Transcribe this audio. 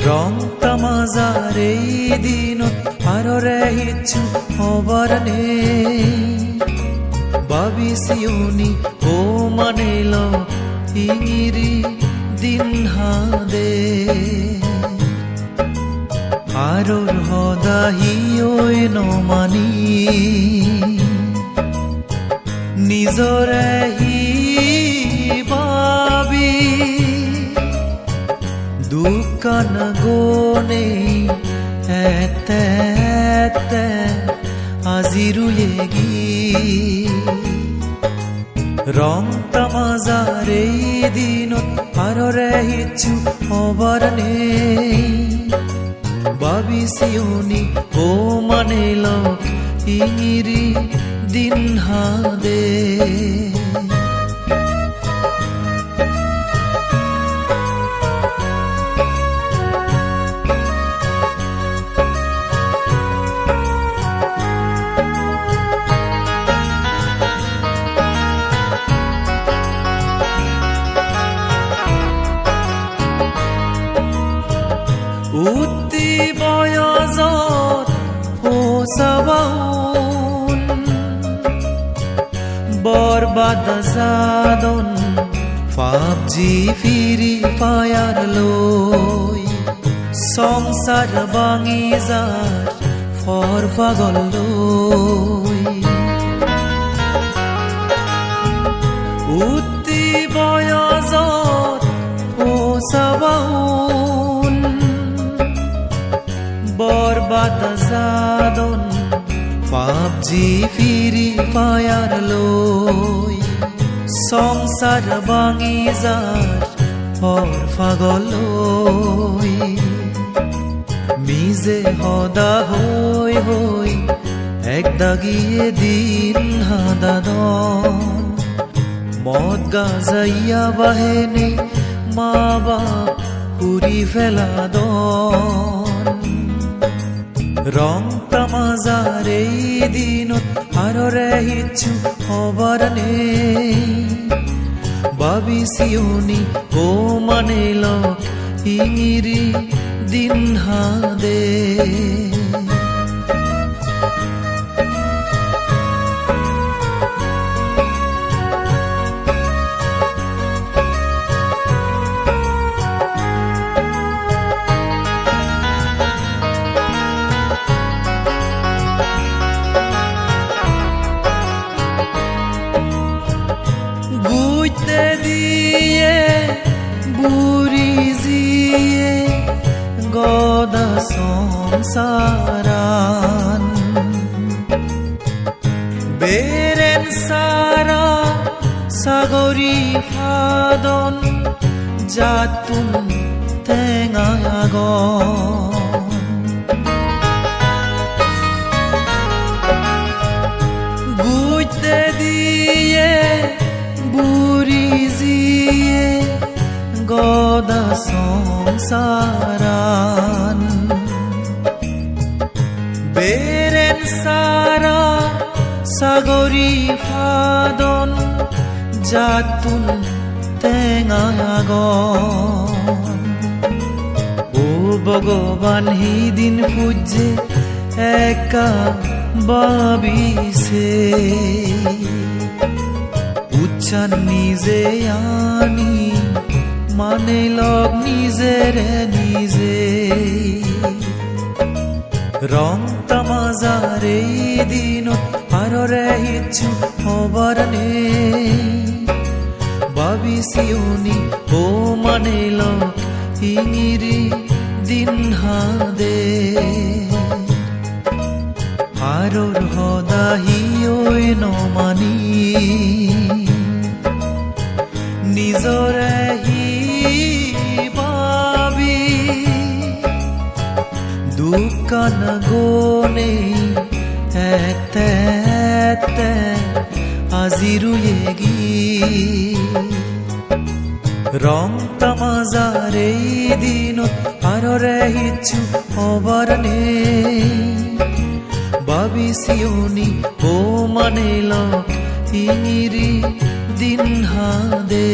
ৰং তামাজাৰ এই দিনত আৰৰে হিচু হবাৰনে ভাবিছিউনি ও মানিল ইঙিৰি দিন হাদে আৰৰ সদাহিঐ নমানি নিজৰে হি ভাবি দুকান গনে এতে এতে আজিৰুয়েগি ৰং তামাজাৰ এই দিনত আৰৰে হিচু হবাৰনে ভাবিছিউনি ও মানিল ইঙিৰি দিন হাদে উতি বয়জত পোসাবাউন বরবাদ জাদন পাবজি ফিরি ফায়ার লই সংসার ভাঙি যার ফর পাগল লই উতি বয়জত পোসাবাউন বরবাদ জাদন পাবজি ফিরি ফায়ার লই সংসার ভাঙি যার ফর পাগল লই মিজে হদা হই হই এক দাগিয়ে দিন হাদাদন মদ গাজাইয়া বাহেনে মা বাপ পুরি ফেলাদন ৰং তামাজাৰ এই দিনত আৰৰে হিচু হবাৰনে ভাবিছিউনি ও মানিল ইঙিৰি দিন হাদে গুইতে দিয়ে বুড়ি জিয়ে গদা সংসারান বেরেন সারা সাগরি ফাদন জাতুন তেঙাগন গুইতে দিয়ে বুড়ি জিয়ে গদা সংসারান বেরেন সারা সাগরি ফাদন জাতুন তেঙাগন ও ভগবান হিদিন পূজ্যে একা ভাবিছে উচ্চান নিজে আনি মানে লগ নিজেরে নিজে ৰং তামাজাৰ এই দিনত আৰৰে হিচু হবাৰনে ভাবিছিউনি ও মানিল ইঙিৰি দিন হাদে আৰৰ সদাহিঐ নমানি নিজৰে হি ভাবি দুকান গনে এতে এতে আজিৰুয়েগি ৰং তামাজাৰ এই দিনত আৰৰে হিচু হবাৰনে ভাবিছিউনি ও মানিল ইঙিৰি দিন হাদে